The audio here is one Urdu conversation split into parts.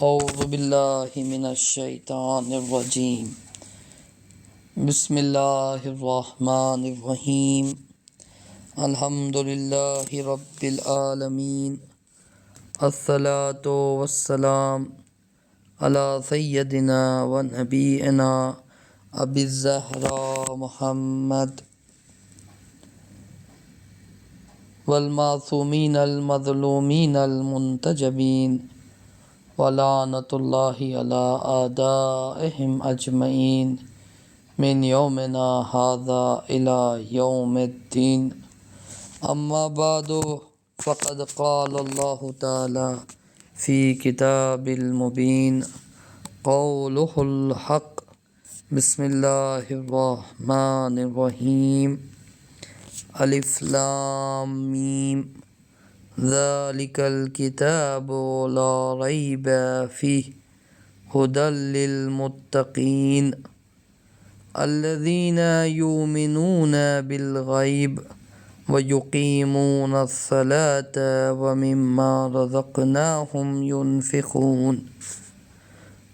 اعوذ باللہ من الشیطان الرجیم بسم اللہ الرحمن الرحیم الحمد للہ رب العالمین الصلاۃ والسلام علی سیدنا و نبینا ابی الزہراء محمد والمعصومین المظلومین المنتجبین ولعنۃ اللہ علی اعدائہم اجمعین من یومنا ھذا الی یوم الدین اما بعد فقد قال اللہ تعالی فی کتاب المبین قولہ الحق بسم اللہ الرحمن الرحیم الف لام میم ذالک الکتاب لا ریب فیہ ھدی للمتقین الذین یؤمنون بالغیب ویقیمون الصلاة ومما رزقناہم ینفقون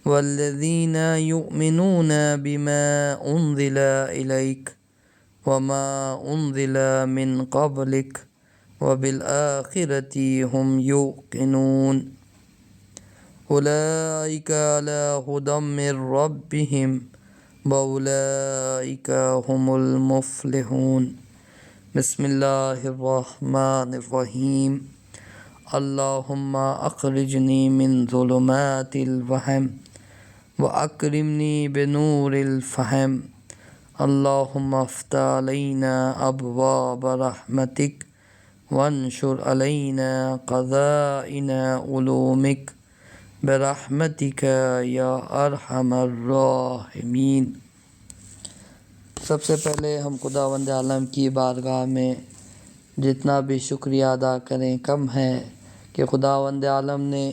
والذین یؤمنون بما انزل الیک وما انزل من قبلک وبالآخرۃ هم یوقنون اولئک علی ھدی من ربہم واولئک هم المفلحون بسم اللہ الرحمن الرحیم اللہم اخرجنی من ظلمات الوہم واکرمنی بنور الفہم اللہم افتح علینا ابواب رحمتک وانشر علینا خزائن علومک برحمتک یا ارحم الراحمین۔ سب سے پہلے ہم خداوند عالم کی بارگاہ میں جتنا بھی شکریہ ادا کریں کم ہے کہ خداوند عالم نے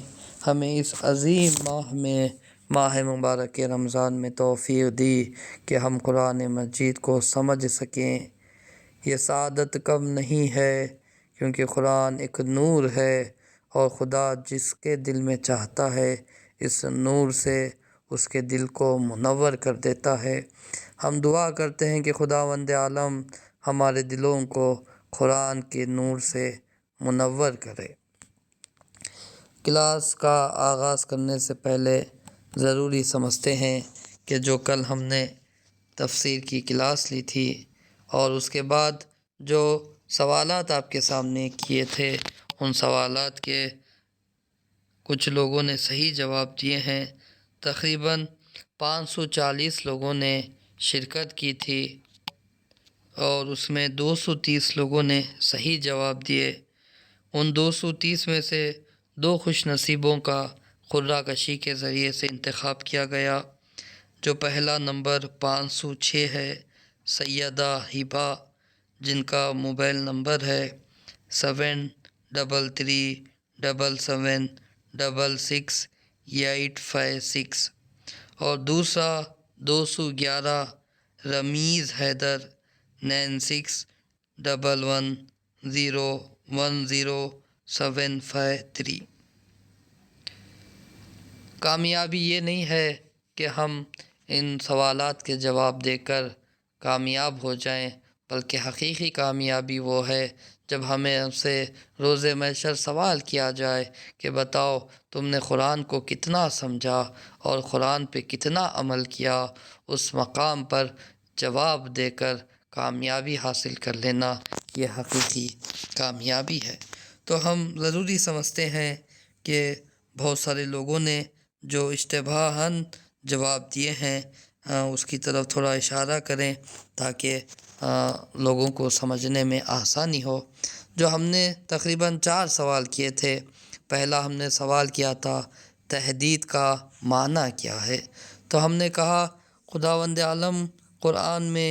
ہمیں اس عظیم ماہ میں ماہ مبارک رمضان میں توفیق دی کہ ہم قرآن مجید کو سمجھ سکیں۔ یہ سعادت کم نہیں ہے کیونکہ قرآن ایک نور ہے اور خدا جس کے دل میں چاہتا ہے اس نور سے اس کے دل کو منور کر دیتا ہے۔ ہم دعا کرتے ہیں کہ خداوند عالم ہمارے دلوں کو قرآن کے نور سے منور کرے۔ کلاس کا آغاز کرنے سے پہلے ضروری سمجھتے ہیں کہ جو کل ہم نے تفسیر کی کلاس لی تھی اور اس کے بعد جو سوالات آپ کے سامنے کیے تھے ان سوالات کے کچھ لوگوں نے صحیح جواب دیے ہیں۔ تقریباً 540 لوگوں نے شرکت کی تھی اور اس میں 230 لوگوں نے صحیح جواب دیے۔ ان 230 میں سے 2 خوش نصیبوں کا قرعہ کشی کے ذریعے سے انتخاب کیا گیا۔ جو پہلا نمبر 506 ہے سیدہ ہبہ، جن کا موبائل نمبر ہے 7337766856، اور دوسرا 211 رمیز حیدر 9611010753۔ کامیابی یہ نہیں ہے کہ ہم ان سوالات کے جواب دے کر کامیاب ہو جائیں، بلکہ حقیقی کامیابی وہ ہے جب ہمیں ہم سے روز محشر سوال کیا جائے کہ بتاؤ تم نے قرآن کو کتنا سمجھا اور قرآن پہ کتنا عمل کیا۔ اس مقام پر جواب دے کر کامیابی حاصل کر لینا یہ حقیقی کامیابی ہے۔ تو ہم ضروری سمجھتے ہیں کہ بہت سارے لوگوں نے جو اشتباہاً جواب دیے ہیں اس کی طرف تھوڑا اشارہ کریں تاکہ لوگوں کو سمجھنے میں آسانی ہو۔ جو ہم نے تقریباً 4 سوال کیے تھے، پہلا ہم نے سوال کیا تھا تحدید کا معنی کیا ہے، تو ہم نے کہا خداوند عالم قرآن میں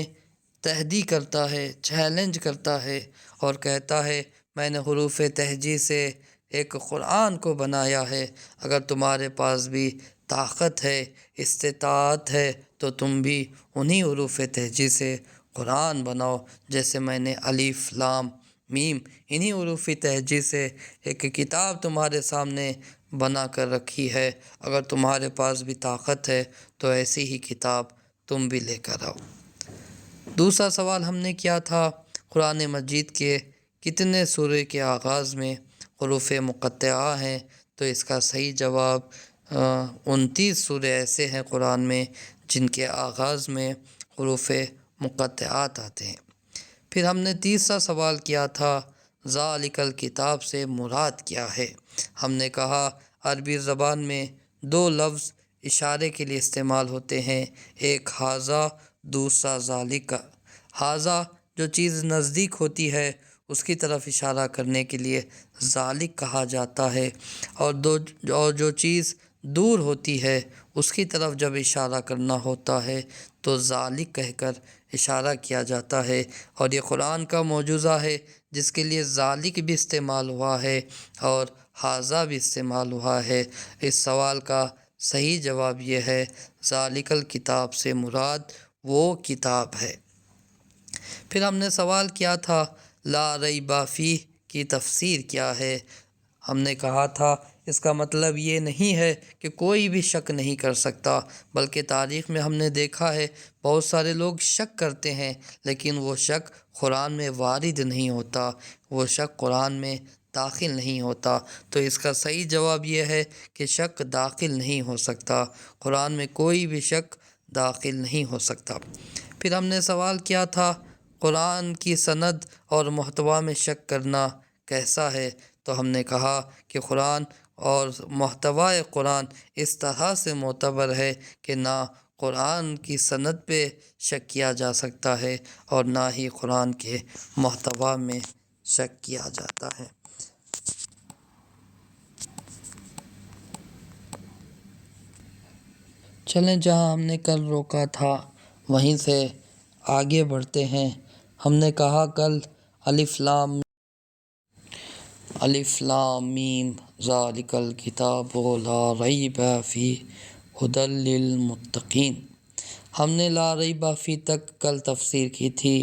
تحدید کرتا ہے، چیلنج کرتا ہے اور کہتا ہے میں نے حروف تہجی سے ایک قرآن کو بنایا ہے، اگر تمہارے پاس بھی طاقت ہے، استطاعت ہے تو تم بھی انہی حروف تہجی سے قرآن بناؤ، جیسے میں نے الف لام میم انہی حروف تہجی سے ایک کتاب تمہارے سامنے بنا کر رکھی ہے۔ اگر تمہارے پاس بھی طاقت ہے تو ایسی ہی کتاب تم بھی لے کر آؤ۔ دوسرا سوال ہم نے کیا تھا، قرآن مجید کے کتنے سورے کے آغاز میں حروف مقطعہ ہیں؟ تو اس کا صحیح جواب 29 سورے ایسے ہیں قرآن میں جن کے آغاز میں حروف مقطعات آتے ہیں۔ پھر ہم نے تیسرا سوال کیا تھا، ذالک الکتاب سے مراد کیا ہے؟ ہم نے کہا عربی زبان میں 2 لفظ اشارے کے لیے استعمال ہوتے ہیں، ایک ھذا، دوسرا ذالک۔ ھذا جو چیز نزدیک ہوتی ہے اس کی طرف اشارہ کرنے کے لیے ذالک کہا جاتا ہے، اور جو چیز دور ہوتی ہے اس کی طرف جب اشارہ کرنا ہوتا ہے تو ذالک کہہ کر اشارہ کیا جاتا ہے۔ اور یہ قرآن کا معجزہ ہے جس کے لیے ذالک بھی استعمال ہوا ہے اور ھذا بھی استعمال ہوا ہے۔ اس سوال کا صحیح جواب یہ ہے، ذالک الکتاب سے مراد وہ کتاب ہے۔ پھر ہم نے سوال کیا تھا، لا ریب فیہ کی تفسیر کیا ہے؟ ہم نے کہا تھا اس کا مطلب یہ نہیں ہے کہ کوئی بھی شک نہیں کر سکتا، بلکہ تاریخ میں ہم نے دیکھا ہے بہت سارے لوگ شک کرتے ہیں لیکن وہ شک قرآن میں وارد نہیں ہوتا، وہ شک قرآن میں داخل نہیں ہوتا۔ تو اس کا صحیح جواب یہ ہے کہ شک داخل نہیں ہو سکتا، قرآن میں کوئی بھی شک داخل نہیں ہو سکتا۔ پھر ہم نے سوال کیا تھا، قرآن کی سند اور محتوا میں شک کرنا کیسا ہے؟ تو ہم نے کہا کہ قرآن اور محتوائے قرآن اس طرح سے معتبر ہے کہ نہ قرآن کی سند پہ شک کیا جا سکتا ہے اور نہ ہی قرآن کے محتوا میں شک کیا جاتا ہے۔ چلیں جہاں ہم نے کل روکا تھا وہیں سے آگے بڑھتے ہیں۔ ہم نے کہا کل الف لام میم ذالک الکتاب لا ریب فیہ ھدی للمتقین۔ ہم نے لا ریب فیہ تک کل تفسیر کی تھی،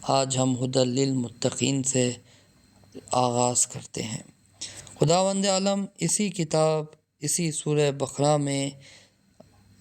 آج ہم ھدی للمتقین سے آغاز کرتے ہیں۔ خداوند عالم اسی کتاب، اسی سورہ بقرہ میں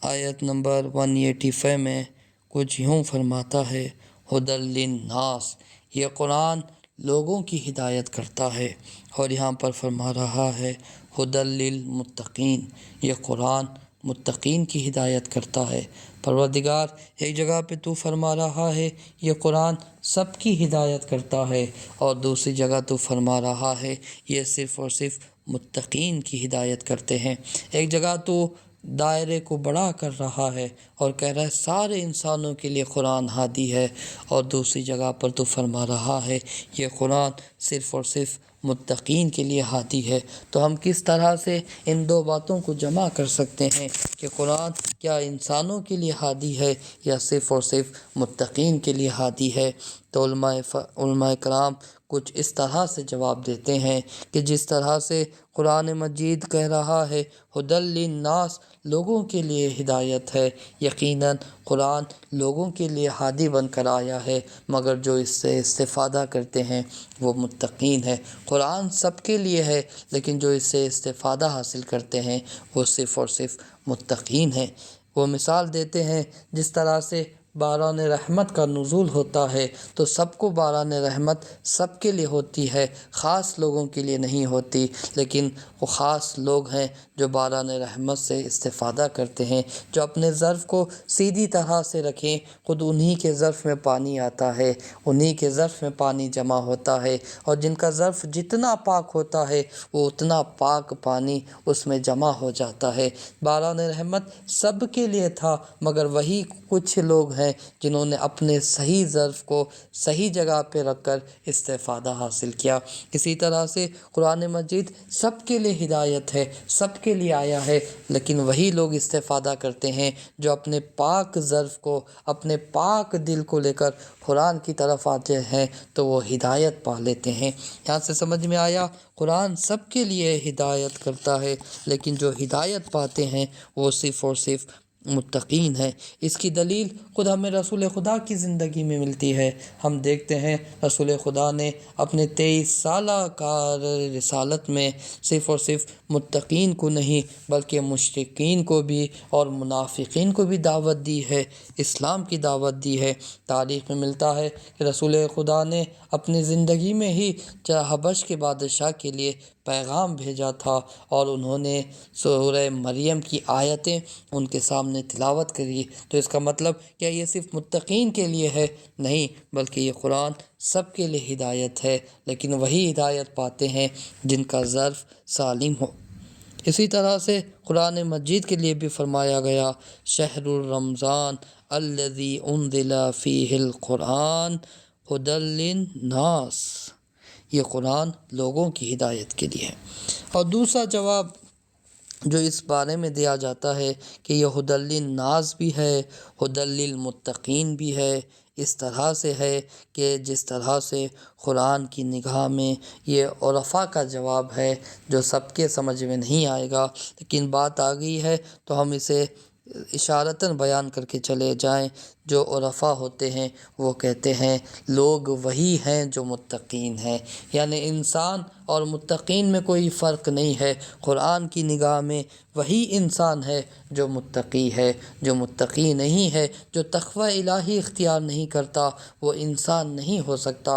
آیت نمبر 185 میں کچھ یوں فرماتا ہے، ھدی للناس، یہ قرآن لوگوں کی ہدایت کرتا ہے، اور یہاں پر فرما رہا ہے ھدی للمتقین، یہ قرآن متقین کی ہدایت کرتا ہے۔ پروردگار ایک جگہ پہ تو فرما رہا ہے یہ قرآن سب کی ہدایت کرتا ہے، اور دوسری جگہ تو فرما رہا ہے یہ صرف اور صرف متقین کی ہدایت کرتے ہیں۔ ایک جگہ تو دائرے کو بڑا کر رہا ہے اور کہہ رہا ہے سارے انسانوں کے لیے قرآن ہادی ہے، اور دوسری جگہ پر تو فرما رہا ہے یہ قرآن صرف اور صرف متقین کے لیے ہادی ہے۔ تو ہم کس طرح سے ان 2 باتوں کو جمع کر سکتے ہیں کہ قرآن کیا انسانوں کے لیے ہادی ہے یا صرف اور صرف متقین کے لیے ہادی ہے؟ تو علماء کرام کچھ اس طرح سے جواب دیتے ہیں کہ جس طرح سے قرآن مجید کہہ رہا ہے ھدی للناس، لوگوں کے لیے ہدایت ہے، یقیناً قرآن لوگوں کے لیے ہادی بن کر آیا ہے، مگر جو اس سے استفادہ کرتے ہیں وہ متقین ہے۔ قرآن سب کے لیے ہے لیکن جو اس سے استفادہ حاصل کرتے ہیں وہ صرف اور صرف متقین ہیں۔ وہ مثال دیتے ہیں جس طرح سے باران رحمت کا نزول ہوتا ہے تو سب کو باران رحمت سب کے لیے ہوتی ہے، خاص لوگوں کے لیے نہیں ہوتی، لیکن وہ خاص لوگ ہیں جو باران رحمت سے استفادہ کرتے ہیں، جو اپنے ظرف کو سیدھی طرح سے رکھیں، خود انہی کے ظرف میں پانی آتا ہے، انہی کے ظرف میں پانی جمع ہوتا ہے، اور جن کا ظرف جتنا پاک ہوتا ہے وہ اتنا پاک پانی اس میں جمع ہو جاتا ہے۔ باران رحمت سب کے لیے تھا، مگر وہی کچھ لوگ ہیں جنہوں نے اپنے صحیح ظرف کو صحیح جگہ پہ رکھ کر استفادہ حاصل کیا۔ اسی طرح سے قرآن مجید سب کے لیے ہدایت ہے، سب کے لیے آیا ہے، لیکن وہی لوگ استفادہ کرتے ہیں جو اپنے پاک ظرف کو، اپنے پاک دل کو لے کر قرآن کی طرف آتے ہیں تو وہ ہدایت پا لیتے ہیں۔ یہاں سے سمجھ میں آیا قرآن سب کے لیے ہدایت کرتا ہے، لیکن جو ہدایت پاتے ہیں وہ صرف اور صرف متقین ہیں۔ اس کی دلیل خود ہمیں رسول خدا کی زندگی میں ملتی ہے۔ ہم دیکھتے ہیں رسول خدا نے اپنے 23 سالہ کار رسالت میں صرف اور صرف متقین کو نہیں بلکہ مشرکین کو بھی اور منافقین کو بھی دعوت دی ہے، اسلام کی دعوت دی ہے۔ تاریخ میں ملتا ہے کہ رسول خدا نے اپنی زندگی میں ہی حبش کے بادشاہ کے لیے پیغام بھیجا تھا، اور انہوں نے سورہ مریم کی آیتیں ان کے سامنے تلاوت کری۔ تو اس کا مطلب کیا یہ صرف متقین کے لیے ہے؟ نہیں، بلکہ یہ قرآن سب کے لیے ہدایت ہے، لیکن وہی ہدایت پاتے ہیں جن کا ظرف سالم ہو۔ اسی طرح سے قرآن مجید کے لیے بھی فرمایا گیا، شہر الرمضان الذی انزل فیہ القرآن ھدی للناس، یہ قرآن لوگوں کی ہدایت کے لیے ہے۔ اور دوسرا جواب جو اس بارے میں دیا جاتا ہے کہ یہ ھدی للناس بھی ہے، ھدی للمتقین بھی ہے، اس طرح سے ہے کہ جس طرح سے قرآن کی نگاہ میں یہ عرفاء کا جواب ہے جو سب کے سمجھ میں نہیں آئے گا، لیکن بات آ گئی ہے تو ہم اسے اشارتاً بیان کر کے چلے جائیں۔ جو عرفاء ہوتے ہیں وہ کہتے ہیں لوگ وہی ہیں جو متقین ہیں، یعنی انسان اور متقین میں کوئی فرق نہیں ہے۔ قرآن کی نگاہ میں وہی انسان ہے جو متقی ہے، جو متقی نہیں ہے، جو تقوی الہی اختیار نہیں کرتا، وہ انسان نہیں ہو سکتا۔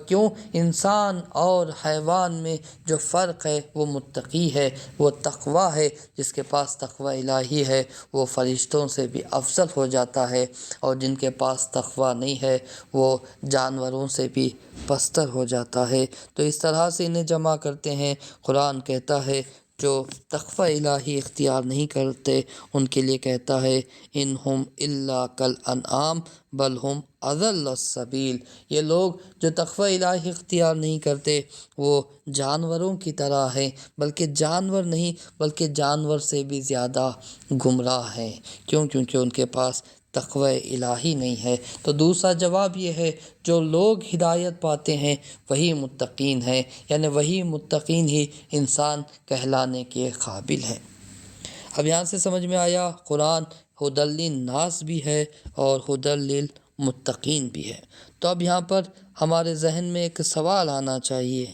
کیوں؟ انسان اور حیوان میں جو فرق ہے وہ متقی ہے، وہ تقوی ہے۔ جس کے پاس تقوی الہی ہے وہ فرشتوں سے بھی افضل ہو جاتا ہے، اور جن کے پاس تقوی نہیں ہے وہ جانوروں سے بھی پستر ہو جاتا ہے۔ تو اس طرح سے انہیں جمع کرتے ہیں۔ قرآن کہتا ہے جو تقوی الہی اختیار نہیں کرتے ان کے لیے کہتا ہے انہم الا کالانعام بل ہم اضل السبیل، یہ لوگ جو تقوی الہی اختیار نہیں کرتے وہ جانوروں کی طرح ہیں، بلکہ جانور نہیں بلکہ جانور سے بھی زیادہ گمراہ ہیں۔ کیوں؟ کیونکہ ان کے پاس تقوی الہی نہیں ہے۔ تو دوسرا جواب یہ ہے جو لوگ ہدایت پاتے ہیں وہی متقین ہیں، یعنی وہی متقین ہی انسان کہلانے کے قابل ہیں۔ اب یہاں سے سمجھ میں آیا قرآن ھدی للناس بھی ہے اور ھدی للمتقین بھی ہے۔ تو اب یہاں پر ہمارے ذہن میں ایک سوال آنا چاہیے،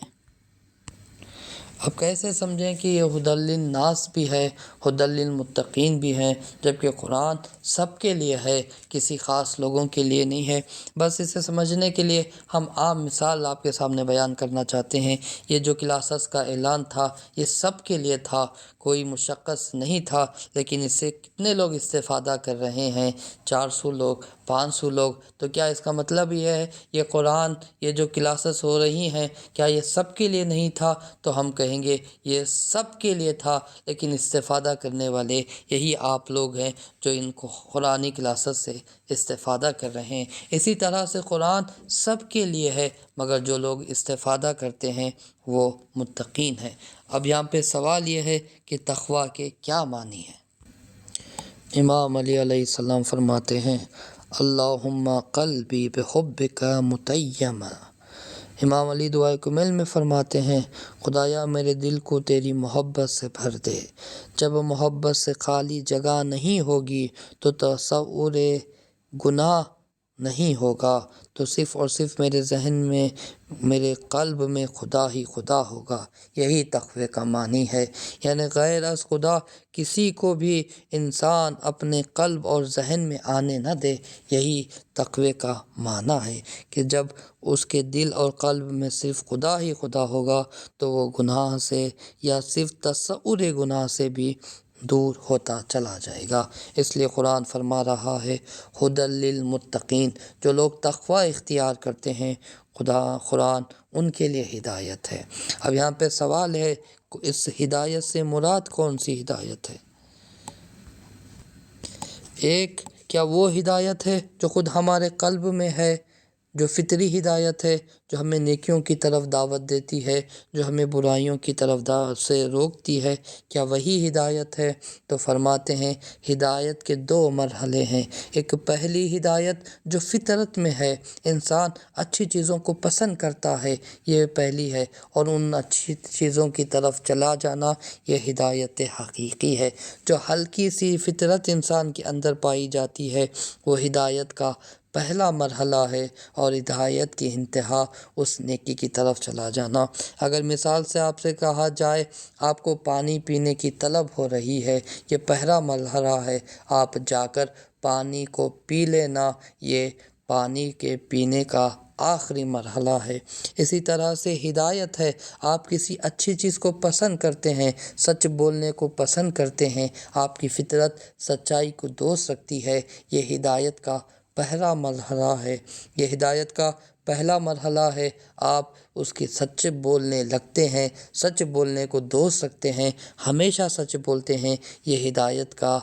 اب کیسے سمجھیں کہ یہ ھدی للناس بھی ہے، ھدی للمتقین بھی ہیں، جبکہ قرآن سب کے لیے ہے، کسی خاص لوگوں کے لیے نہیں ہے۔ بس اسے سمجھنے کے لیے ہم عام مثال آپ کے سامنے بیان کرنا چاہتے ہیں۔ یہ جو کلاسز کا اعلان تھا یہ سب کے لیے تھا، کوئی مشخص نہیں تھا، لیکن اس سے کتنے لوگ استفادہ کر رہے ہیں؟ 400 لوگ، 500 لوگ۔ تو کیا اس کا مطلب یہ ہے یہ قرآن، یہ جو کلاسز ہو رہی ہیں کیا یہ سب کے لیے نہیں تھا؟ تو ہم کہیں گے یہ سب کے لیے تھا، لیکن استفادہ کرنے والے یہی آپ لوگ ہیں جو ان کو قرآنی کلاسز سے استفادہ کر رہے ہیں۔ اسی طرح سے قرآن سب کے لیے ہے، مگر جو لوگ استفادہ کرتے ہیں وہ متقین ہیں۔ اب یہاں پہ سوال یہ ہے کہ تقوی کے کیا معنی ہیں؟ امام علی علیہ السلام فرماتے ہیں اللہم قلبی بحبک متیما، امام علی دعائے کمیل میں فرماتے ہیں خدایا میرے دل کو تیری محبت سے بھر دے، جب محبت سے خالی جگہ نہیں ہوگی تو تصور گناہ نہیں ہوگا، تو صرف اور صرف میرے ذہن میں، میرے قلب میں خدا ہی خدا ہوگا۔ یہی تقوی کا معنی ہے، یعنی غیر از خدا کسی کو بھی انسان اپنے قلب اور ذہن میں آنے نہ دے۔ یہی تقوی کا معنی ہے کہ جب اس کے دل اور قلب میں صرف خدا ہی خدا ہوگا تو وہ گناہ سے یا صرف تصور گناہ سے بھی دور ہوتا چلا جائے گا۔ اس لیے قرآن فرما رہا ہے ھدی للمتقین، جو لوگ تقوی اختیار کرتے ہیں قرآن ان کے لیے ہدایت ہے۔ اب یہاں پہ سوال ہے اس ہدایت سے مراد کون سی ہدایت ہے؟ ایک، کیا وہ ہدایت ہے جو خود ہمارے قلب میں ہے، جو فطری ہدایت ہے؟ جو ہمیں نیکیوں کی طرف دعوت دیتی ہے، جو ہمیں برائیوں کی طرف سے روکتی ہے، کیا وہی ہدایت ہے؟ تو فرماتے ہیں ہدایت کے 2 مرحلے ہیں۔ ایک پہلی ہدایت جو فطرت میں ہے، انسان اچھی چیزوں کو پسند کرتا ہے، یہ پہلی ہے، اور ان اچھی چیزوں کی طرف چلا جانا، یہ ہدایت حقیقی ہے۔ جو ہلکی سی فطرت انسان کے اندر پائی جاتی ہے، وہ ہدایت کا پہلا مرحلہ ہے، اور ہدایت کی انتہا اس نیکی کی طرف چلا جانا۔ اگر مثال سے آپ سے کہا جائے آپ کو پانی پینے کی طلب ہو رہی ہے، یہ پہلا مرحلہ ہے، آپ جا کر پانی کو پی لینا، یہ پانی کے پینے کا آخری مرحلہ ہے۔ اسی طرح سے ہدایت ہے، آپ کسی اچھی چیز کو پسند کرتے ہیں، سچ بولنے کو پسند کرتے ہیں، آپ کی فطرت سچائی کو دوست رکھتی ہے، یہ ہدایت کا پہلا مرحلہ ہے۔ یہ ہدایت کا پہلا مرحلہ ہے، آپ اس کی سچ بولنے لگتے ہیں، سچ بولنے کو دوست رکھتے ہیں، ہمیشہ سچ بولتے ہیں، یہ ہدایت کا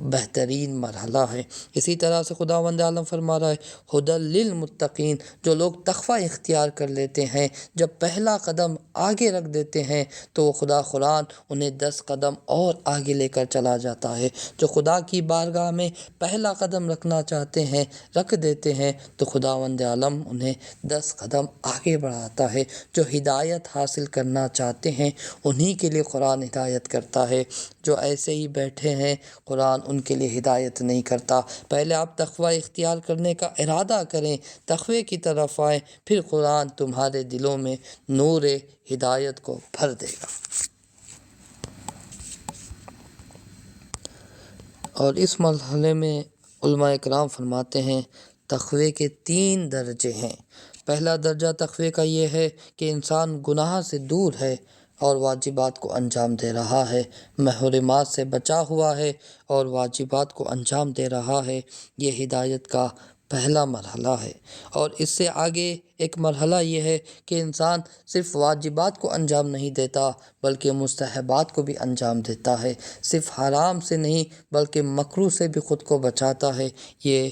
بہترین مرحلہ ہے۔ اسی طرح سے خداوند عالم فرما رہا ہے ھدی للمتقین، جو لوگ تقوی اختیار کر لیتے ہیں، جب پہلا قدم آگے رکھ دیتے ہیں تو وہ خدا قرآن انہیں 10 قدم اور آگے لے کر چلا جاتا ہے۔ جو خدا کی بارگاہ میں پہلا قدم رکھنا چاہتے ہیں، رکھ دیتے ہیں، تو خداوند عالم انہیں 10 قدم آگے بڑھاتا ہے۔ جو ہدایت حاصل کرنا چاہتے ہیں انہی کے لیے قرآن ہدایت کرتا ہے، جو ایسے ہی بیٹھے ہیں قرآن ان کے لیے ہدایت نہیں کرتا۔ پہلے آپ تقوی اختیار کرنے کا ارادہ کریں، تقوی کی طرف آئیں، پھر قرآن تمہارے دلوں میں نور ہدایت کو بھر دے گا۔ اور اس مرحلے میں علماء اکرام فرماتے ہیں تقوی کے 3 درجے ہیں۔ پہلا درجہ تقوی کا یہ ہے کہ انسان گناہ سے دور ہے اور واجبات کو انجام دے رہا ہے، محرمات سے بچا ہوا ہے اور واجبات کو انجام دے رہا ہے، یہ ہدایت کا پہلا مرحلہ ہے۔ اور اس سے آگے ایک مرحلہ یہ ہے کہ انسان صرف واجبات کو انجام نہیں دیتا بلکہ مستحبات کو بھی انجام دیتا ہے، صرف حرام سے نہیں بلکہ مکروہ سے بھی خود کو بچاتا ہے، یہ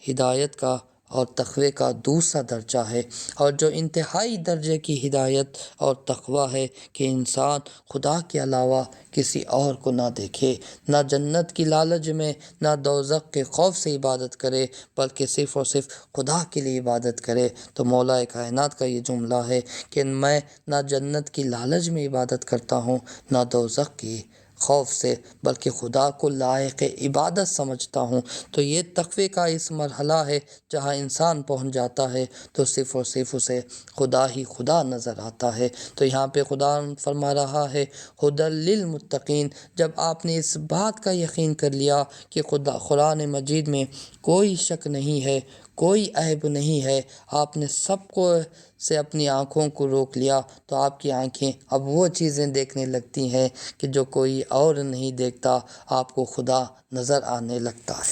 ہدایت کا اور تقوی کا دوسرا درجہ ہے۔ اور جو انتہائی درجے کی ہدایت اور تقوی ہے کہ انسان خدا کے علاوہ کسی اور کو نہ دیکھے، نہ جنت کی لالچ میں، نہ دوزخ کے خوف سے عبادت کرے، بلکہ صرف اور صرف خدا کے لیے عبادت کرے۔ تو مولا کائنات کا یہ جملہ ہے کہ میں نہ جنت کی لالچ میں عبادت کرتا ہوں، نہ دوزخ کی خوف سے، بلکہ خدا کو لائق عبادت سمجھتا ہوں۔ تو یہ تقوی کا اس مرحلہ ہے جہاں انسان پہنچ جاتا ہے تو صرف اور صرف اسے خدا ہی خدا نظر آتا ہے۔ تو یہاں پہ خدا فرما رہا ہے ھدی للمتقین، جب آپ نے اس بات کا یقین کر لیا کہ قرآن مجید میں کوئی شک نہیں ہے، کوئی عیب نہیں ہے، آپ نے سب کو سے اپنی آنکھوں کو روک لیا، تو آپ کی آنکھیں اب وہ چیزیں دیکھنے لگتی ہیں کہ جو کوئی اور نہیں دیکھتا، آپ کو خدا نظر آنے لگتا ہے۔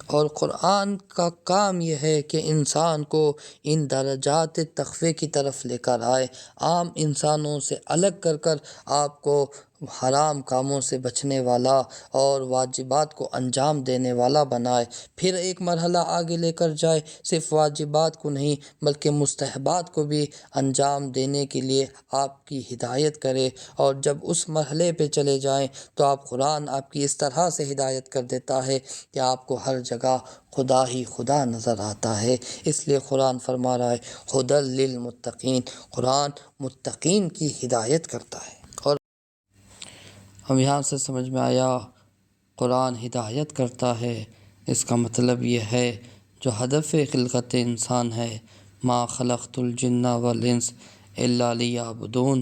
اور قرآن کا کام یہ ہے کہ انسان کو ان درجات تقوی کی طرف لے کر آئے، عام انسانوں سے الگ کر کر آپ کو حرام کاموں سے بچنے والا اور واجبات کو انجام دینے والا بنائے۔ پھر ایک مرحلہ آگے لے کر جائے، صرف واجبات کو نہیں بلکہ مستحبات کو بھی انجام دینے کے لیے آپ کی ہدایت کرے۔ اور جب اس مرحلے پہ چلے جائیں تو قرآن آپ کی اس طرح سے ہدایت کر دیتا ہے کہ آپ کو ہر جگہ خدا ہی خدا نظر آتا ہے۔ اس لیے قرآن فرما رہا ہے ھدی للمتقین، قرآن متقین کی ہدایت کرتا ہے۔ اور ہم یہاں سے سمجھ میں آیا قرآن ہدایت کرتا ہے، اس کا مطلب یہ ہے جو ہدف خلقت انسان ہے، ما خلقت الجن والانس الا لیعبدون،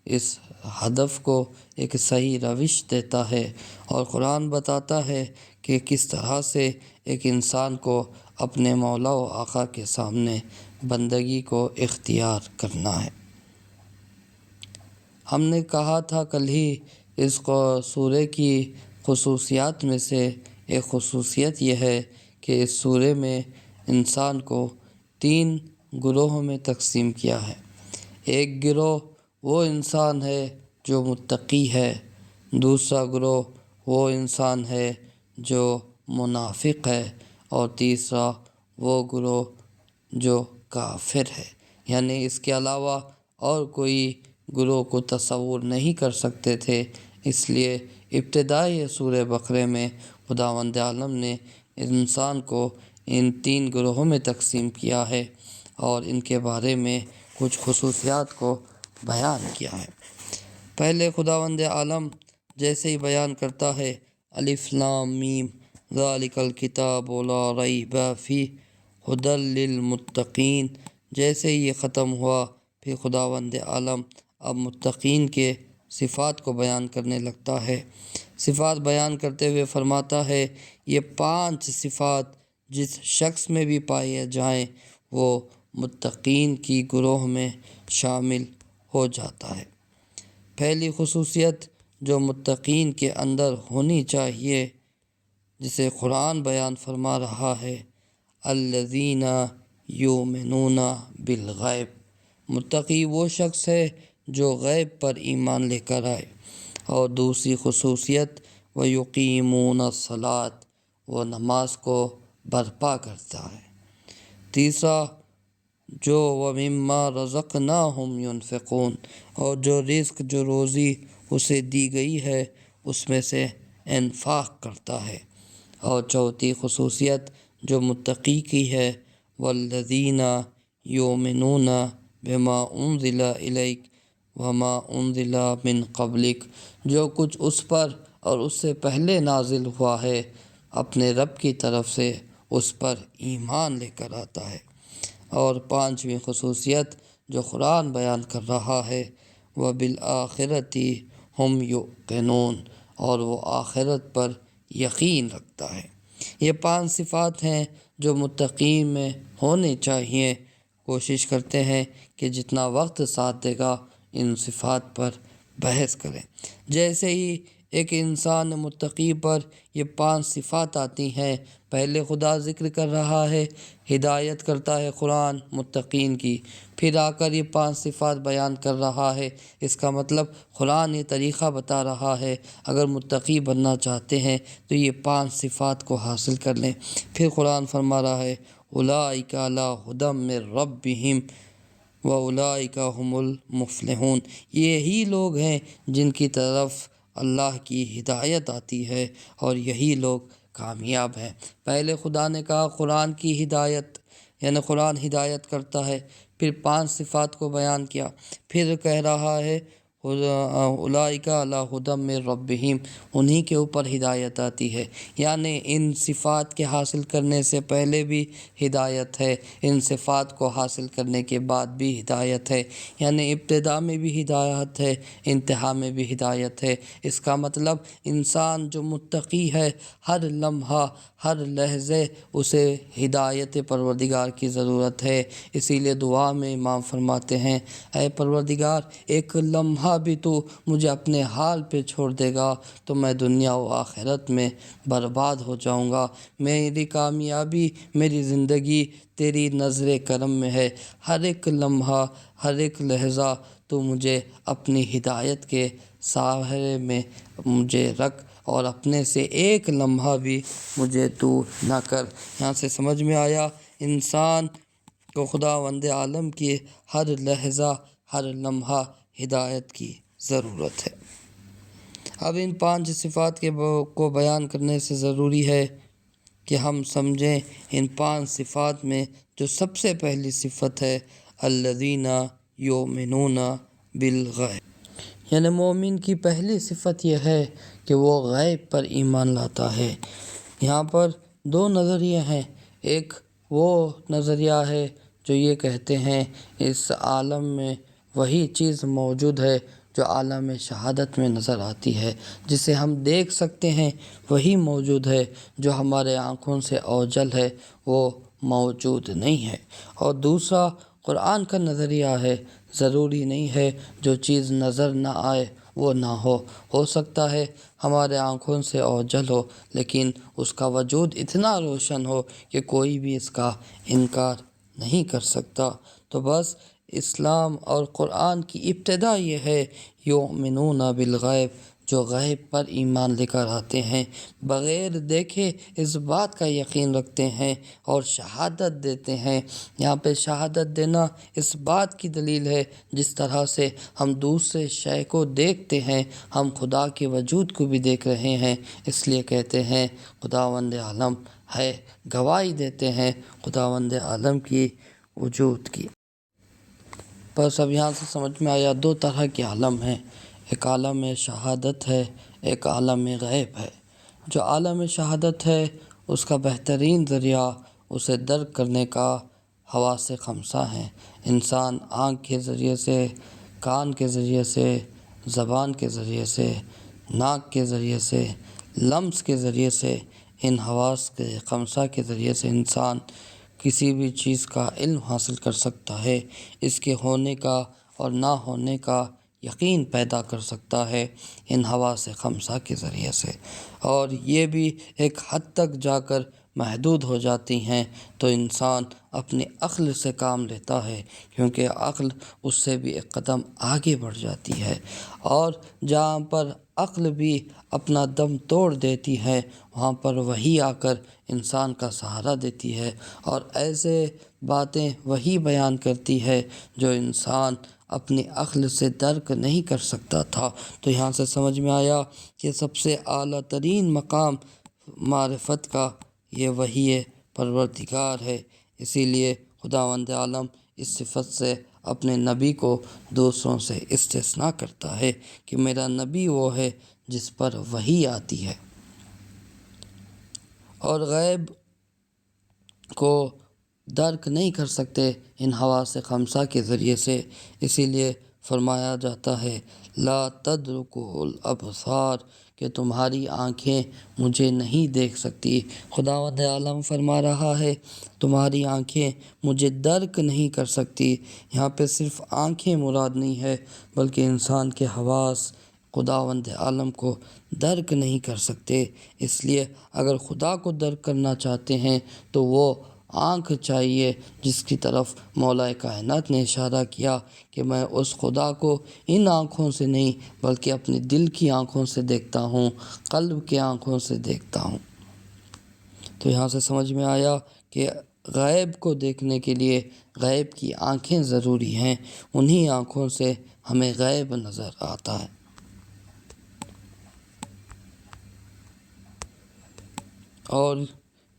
اس ہدف کو ایک صحیح روش دیتا ہے۔ اور قرآن بتاتا ہے کہ کس طرح سے ایک انسان کو اپنے مولا و آقا کے سامنے بندگی کو اختیار کرنا ہے۔ ہم نے کہا تھا کل ہی اس کو سورہ کی خصوصیات میں سے ایک خصوصیت یہ ہے کہ اس سورہ میں انسان کو 3 گروہوں میں تقسیم کیا ہے۔ ایک گروہ وہ انسان ہے جو متقی ہے، دوسرا گروہ وہ انسان ہے جو منافق ہے، اور تیسرا وہ گروہ جو کافر ہے۔ یعنی اس کے علاوہ اور کوئی گروہ کو تصور نہیں کر سکتے تھے، اس لیے ابتدائی سورہ بقرہ میں خداوند عالم نے انسان کو ان 3 گروہوں میں تقسیم کیا ہے اور ان کے بارے میں کچھ خصوصیات کو بیان کیا ہے۔ پہلے خداوند عالم جیسے ہی بیان کرتا ہے الف لام میم ذالک الکتاب لا ریب فیہ ھدی للمتقین، جیسے ہی یہ ختم ہوا پھر خداوند عالم اب متقین کے صفات کو بیان کرنے لگتا ہے۔ صفات بیان کرتے ہوئے فرماتا ہے یہ 5 صفات جس شخص میں بھی پائے جائیں وہ متقین کی گروہ میں شامل ہو جاتا ہے۔ پہلی خصوصیت جو متقین کے اندر ہونی چاہیے، جسے قرآن بیان فرما رہا ہے، الذین یؤمنون بالغیب، متقی وہ شخص ہے جو غیب پر ایمان لے کر آئے۔ اور دوسری خصوصیت ویقیمون الصلاۃ، وہ نماز کو برپا کرتا ہے۔ تیسرا جو ومما رزقناہم ینفقون، اور جو رزق جو روزی اسے دی گئی ہے اس میں سے انفاق کرتا ہے۔ اور چوتھی خصوصیت جو متقی کی ہے والذین یؤمنون بما انزل الیک وما انزل من قبلک، جو کچھ اس پر اور اس سے پہلے نازل ہوا ہے اپنے رب کی طرف سے اس پر ایمان لے کر آتا ہے۔ اور 5ویں خصوصیت جو قرآن بیان کر رہا ہے وبالآخرۃ ہم یوقنون، اور وہ آخرت پر یقین رکھتا ہے۔ یہ 5 صفات ہیں جو متقین میں ہونی چاہیے۔ کوشش کرتے ہیں کہ جتنا وقت ساتھ دے گا ان صفات پر بحث کریں۔ جیسے ہی ایک انسان متقی پر یہ 5 صفات آتی ہیں، پہلے خدا ذکر کر رہا ہے، ہدایت کرتا ہے قرآن متقین کی، پھر آ کر یہ 5 صفات بیان کر رہا ہے۔ اس کا مطلب قرآن یہ طریقہ بتا رہا ہے اگر متقی بننا چاہتے ہیں تو یہ 5 صفات کو حاصل کر لیں۔ پھر قرآن فرما رہا ہے اولئک علی ھدی من ربہم واولئک ھم المفلحون، یہی لوگ ہیں جن کی طرف اللہ کی ہدایت آتی ہے اور یہی لوگ کامیاب ہیں۔ پہلے خدا نے کہا قرآن کی ہدایت، یعنی قرآن ہدایت کرتا ہے، پھر 5 صفات کو بیان کیا، پھر کہہ رہا ہے اولئک علی ھدی من ربہم، انہی کے اوپر ہدایت آتی ہے۔ یعنی ان صفات کے حاصل کرنے سے پہلے بھی ہدایت ہے، ان صفات کو حاصل کرنے کے بعد بھی ہدایت ہے، یعنی ابتدا میں بھی ہدایت ہے، انتہا میں بھی ہدایت ہے۔ اس کا مطلب انسان جو متقی ہے ہر لمحہ ہر لحظے اسے ہدایت پروردگار کی ضرورت ہے۔ اسی لیے دعا میں امام فرماتے ہیں اے پروردگار ایک لمحہ بھی تو مجھے اپنے حال پہ چھوڑ دے گا تو میں دنیا و آخرت میں برباد ہو جاؤں گا۔ میری کامیابی میری زندگی تیری نظر کرم میں ہے، ہر ایک لمحہ ہر ایک لحظہ تو مجھے اپنی ہدایت کے سائے میں مجھے رکھ اور اپنے سے ایک لمحہ بھی مجھے دور نہ کر۔ یہاں سے سمجھ میں آیا انسان کو خداوند عالم کی ہر لحظہ ہر لمحہ ہدایت کی ضرورت ہے۔ اب ان 5 صفات کو بیان کرنے سے ضروری ہے کہ ہم سمجھیں ان 5 صفات میں جو سب سے پہلی صفت ہے الذین یؤمنون بالغیب، یعنی مومن کی پہلی صفت یہ ہے کہ وہ غیب پر ایمان لاتا ہے۔ یہاں پر 2 نظریے ہیں، ایک وہ نظریہ ہے جو یہ کہتے ہیں اس عالم میں وہی چیز موجود ہے جو عالم شہادت میں نظر آتی ہے، جسے ہم دیکھ سکتے ہیں وہی موجود ہے، جو ہمارے آنکھوں سے اوجھل ہے وہ موجود نہیں ہے۔ اور دوسرا قرآن کا نظریہ ہے ضروری نہیں ہے جو چیز نظر نہ آئے وہ نہ ہو سکتا ہے ہمارے آنکھوں سے اوجھل ہو لیکن اس کا وجود اتنا روشن ہو کہ کوئی بھی اس کا انکار نہیں کر سکتا۔ تو بس اسلام اور قرآن کی ابتدا یہ ہے یؤمنون بالغیب، جو غیب پر ایمان لے کر آتے ہیں، بغیر دیکھے اس بات کا یقین رکھتے ہیں اور شہادت دیتے ہیں۔ یہاں پہ شہادت دینا اس بات کی دلیل ہے، جس طرح سے ہم دوسرے شے کو دیکھتے ہیں، ہم خدا کے وجود کو بھی دیکھ رہے ہیں، اس لیے کہتے ہیں خداوند عالم ہے، گواہی دیتے ہیں خداوند عالم کی وجود کی۔ بس اب یہاں سے سمجھ میں آیا دو طرح کے عالم ہیں، ایک عالم شہادت ہے، ایک عالم غیب ہے۔ جو عالم شہادت ہے اس کا بہترین ذریعہ اسے درک کرنے کا حواس خمسہ ہیں۔ انسان آنکھ کے ذریعے سے، کان کے ذریعے سے، زبان کے ذریعے سے، ناک کے ذریعے سے، لمس کے ذریعے سے، ان حواس کے خمسہ کے ذریعے سے انسان کسی بھی چیز کا علم حاصل کر سکتا ہے، اس کے ہونے کا اور نہ ہونے کا یقین پیدا کر سکتا ہے ان حواس خمسہ کے ذریعے سے، اور یہ بھی ایک حد تک جا کر محدود ہو جاتی ہیں تو انسان اپنی عقل سے کام لیتا ہے، کیونکہ عقل اس سے بھی ایک قدم آگے بڑھ جاتی ہے، اور جہاں پر عقل بھی اپنا دم توڑ دیتی ہے وہاں پر وحی آ کر انسان کا سہارا دیتی ہے، اور ایسے باتیں وحی بیان کرتی ہے جو انسان اپنی عقل سے درک نہیں کر سکتا تھا۔ تو یہاں سے سمجھ میں آیا کہ سب سے اعلیٰ ترین مقام معرفت کا یہ وحی پروردگار ہے، اسی لیے خداوند عالم اس صفت سے اپنے نبی کو دوسروں سے استثناء کرتا ہے کہ میرا نبی وہ ہے جس پر وحی آتی ہے۔ اور غیب کو درک نہیں کر سکتے ان حواس خمسہ کے ذریعے سے، اسی لیے فرمایا جاتا ہے لا تدرکہ الابصار، کہ تمہاری آنکھیں مجھے نہیں دیکھ سکتی۔ خداوند عالم فرما رہا ہے تمہاری آنکھیں مجھے درک نہیں کر سکتی۔ یہاں پہ صرف آنکھیں مراد نہیں ہے بلکہ انسان کے حواس خداوند عالم کو درک نہیں کر سکتے، اس لیے اگر خدا کو درک کرنا چاہتے ہیں تو وہ آنکھ چاہیے، جس کی طرف مولا کائنات نے اشارہ کیا کہ میں اس خدا کو ان آنکھوں سے نہیں بلکہ اپنے دل کی آنکھوں سے دیکھتا ہوں، قلب کے آنکھوں سے دیکھتا ہوں۔ تو یہاں سے سمجھ میں آیا کہ غیب کو دیکھنے کے لیے غیب کی آنکھیں ضروری ہیں، انہی آنکھوں سے ہمیں غیب نظر آتا ہے۔ اور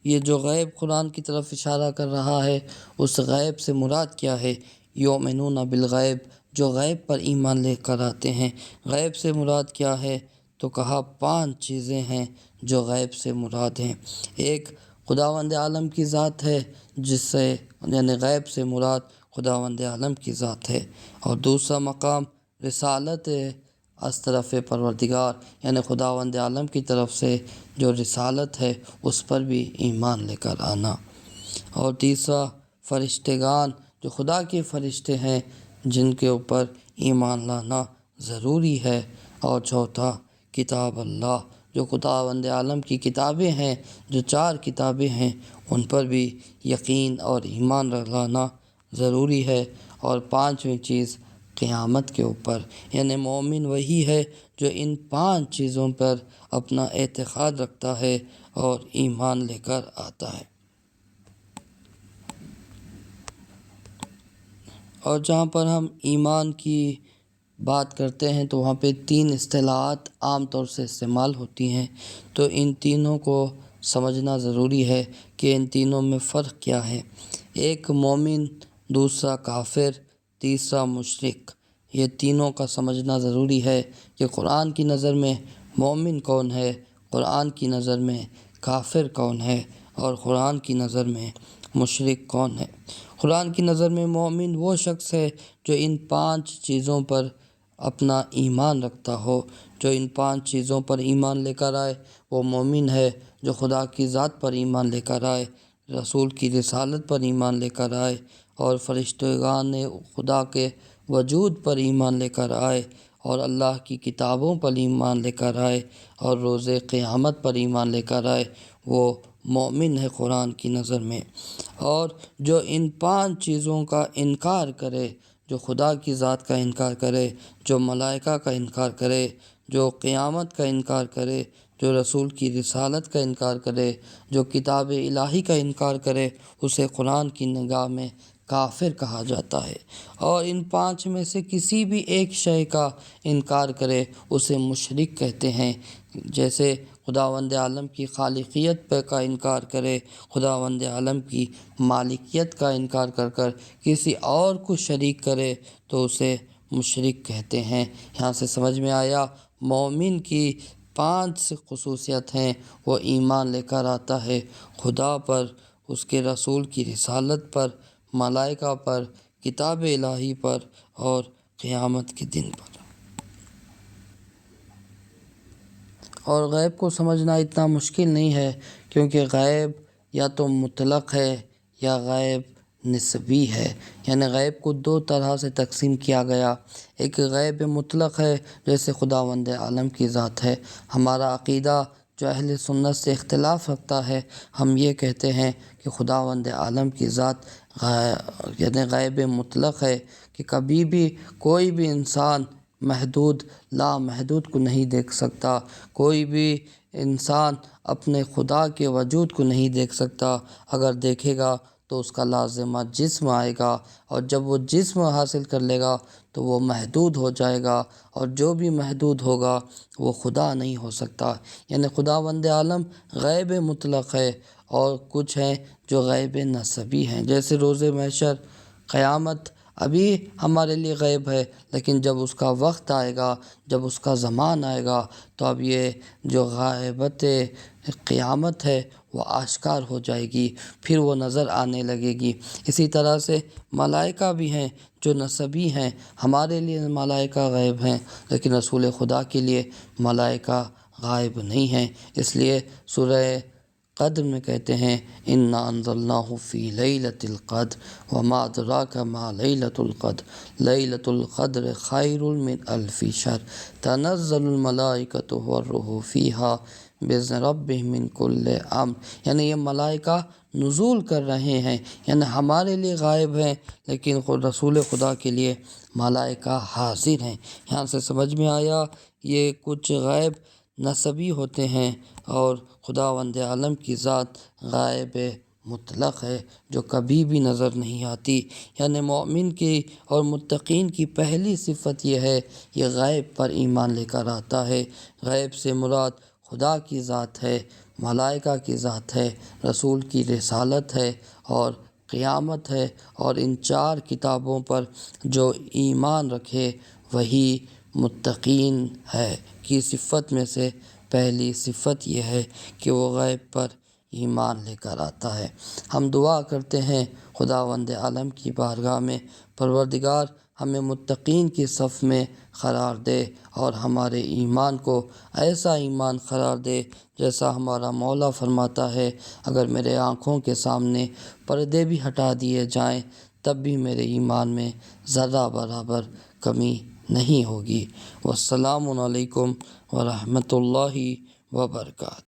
یہ جو غیب قرآن کی طرف اشارہ کر رہا ہے، اس غیب سے مراد کیا ہے؟ یؤمنون بالغیب، جو غیب پر ایمان لے کر آتے ہیں۔ غیب سے مراد کیا ہے؟ تو کہا 5 چیزیں ہیں جو غیب سے مراد ہیں۔ ایک خداوند عالم کی ذات ہے، جس سے یعنی غیب سے مراد خداوند عالم کی ذات ہے، اور دوسرا مقام رسالت از طرف پروردگار، یعنی خداوند عالم کی طرف سے جو رسالت ہے اس پر بھی ایمان لے کر آنا، اور تیسرا فرشتگان، جو خدا کے فرشتے ہیں جن کے اوپر ایمان لانا ضروری ہے، اور چوتھا کتاب اللہ، جو خداوند عالم کی کتابیں ہیں، جو 4 کتابیں ہیں ان پر بھی یقین اور ایمان لانا ضروری ہے، اور 5ویں چیز قیامت کے اوپر، یعنی مومن وہی ہے جو ان 5 چیزوں پر اپنا اعتقاد رکھتا ہے اور ایمان لے کر آتا ہے۔ اور جہاں پر ہم ایمان کی بات کرتے ہیں تو وہاں پہ 3 اصطلاحات عام طور سے استعمال ہوتی ہیں، تو ان تینوں کو سمجھنا ضروری ہے کہ ان تینوں میں فرق کیا ہے۔ ایک مومن، دوسرا کافر، تیسرا مشرک، یہ تینوں کا سمجھنا ضروری ہے کہ قرآن کی نظر میں مومن کون ہے، قرآن کی نظر میں کافر کون ہے، اور قرآن کی نظر میں مشرک کون ہے۔ قرآن کی نظر میں مومن وہ شخص ہے جو ان 5 چیزوں پر اپنا ایمان رکھتا ہو، جو ان 5 چیزوں پر ایمان لے کر آئے وہ مومن ہے، جو خدا کی ذات پر ایمان لے کر آئے، رسول کی رسالت پر ایمان لے کر آئے، اور فرشتگان خدا کے وجود پر ایمان لے کر آئے، اور اللہ کی کتابوں پر ایمان لے کر آئے، اور روز قیامت پر ایمان لے کر آئے، وہ مومن ہے قرآن کی نظر میں۔ اور جو ان 5 چیزوں کا انکار کرے، جو خدا کی ذات کا انکار کرے، جو ملائکہ کا انکار کرے، جو قیامت کا انکار کرے، جو رسول کی رسالت کا انکار کرے، جو کتاب الہی کا انکار کرے، اسے قرآن کی نگاہ میں کافر کہا جاتا ہے۔ اور ان 5 میں سے کسی بھی ایک شے کا انکار کرے اسے مشرک کہتے ہیں۔ جیسے خداوند عالم کی خالقیت کا انکار کرے، خداوند عالم کی مالکیت کا انکار کر کسی اور کو شریک کرے تو اسے مشرک کہتے ہیں۔ یہاں سے سمجھ میں آیا مومن کی 5 خصوصیت ہیں۔ وہ ایمان لے کر آتا ہے خدا پر، اس کے رسول کی رسالت پر، ملائکہ پر، کتاب الہی پر اور قیامت کے دن پر۔ اور غیب کو سمجھنا اتنا مشکل نہیں ہے، کیونکہ غیب یا تو مطلق ہے یا غیب نسبی ہے۔ یعنی غیب کو 2 طرح سے تقسیم کیا گیا۔ ایک غیب مطلق ہے، جیسے خداوند عالم کی ذات ہے۔ ہمارا عقیدہ جو اہل سنت سے اختلاف رکھتا ہے، ہم یہ کہتے ہیں کہ خداوند عالم کی ذات یعنی غیب مطلق ہے، کہ کبھی بھی کوئی بھی انسان محدود لامحدود کو نہیں دیکھ سکتا، کوئی بھی انسان اپنے خدا کے وجود کو نہیں دیکھ سکتا۔ اگر دیکھے گا تو اس کا لازمہ جسم آئے گا، اور جب وہ جسم حاصل کر لے گا تو وہ محدود ہو جائے گا، اور جو بھی محدود ہوگا وہ خدا نہیں ہو سکتا۔ یعنی خداوند عالم غیب مطلق ہے، اور کچھ ہیں جو غیب نسبی ہیں، جیسے روز محشر، قیامت ابھی ہمارے لیے غیب ہے، لیکن جب اس کا وقت آئے گا، جب اس کا زمان آئے گا تو اب یہ جو غیبت قیامت ہے وہ آشکار ہو جائے گی، پھر وہ نظر آنے لگے گی۔ اسی طرح سے ملائکہ بھی ہیں جو نسبی ہیں، ہمارے لیے ملائکہ غیب ہیں، لیکن رسول خدا کے لیے ملائکہ غائب نہیں ہیں۔ اس لیے سورہ قدر میں کہتے ہیں انا انزلناہ فی لیلۃ القدر وما ادراک ما لیلۃ القدر لیلۃ القدر خیر من الف شہر تنزل الملائکۃ والروح فیہا باذن ربہم من کل امر۔ یعنی یہ ملائکہ نزول کر رہے ہیں، یعنی ہمارے لیے غائب ہیں، لیکن رسول خدا کے لیے ملائکہ حاضر ہیں۔ یہاں سے سمجھ میں آیا یہ کچھ غیب نسبی ہوتے ہیں، اور خداوند عالم کی ذات غائب مطلق ہے جو کبھی بھی نظر نہیں آتی۔ یعنی مومن کی اور متقین کی پہلی صفت یہ ہے، یہ غیب پر ایمان لے کر آتا ہے۔ غیب سے مراد خدا کی ذات ہے، ملائکہ کی ذات ہے، رسول کی رسالت ہے اور قیامت ہے، اور ان 4 کتابوں پر جو ایمان رکھے وہی متقین ہے کی صفت میں سے پہلی صفت یہ ہے کہ وہ غیب پر ایمان لے کر آتا ہے۔ ہم دعا کرتے ہیں خداوند عالم کی بارگاہ میں، پروردگار ہمیں متقین کی صف میں قرار دے، اور ہمارے ایمان کو ایسا ایمان قرار دے جیسا ہمارا مولا فرماتا ہے، اگر میرے آنکھوں کے سامنے پردے بھی ہٹا دیے جائیں تب بھی میرے ایمان میں ذرہ برابر کمی نہیں ہوگی۔ والسلام علیکم ورحمۃ اللہ وبرکاتہ۔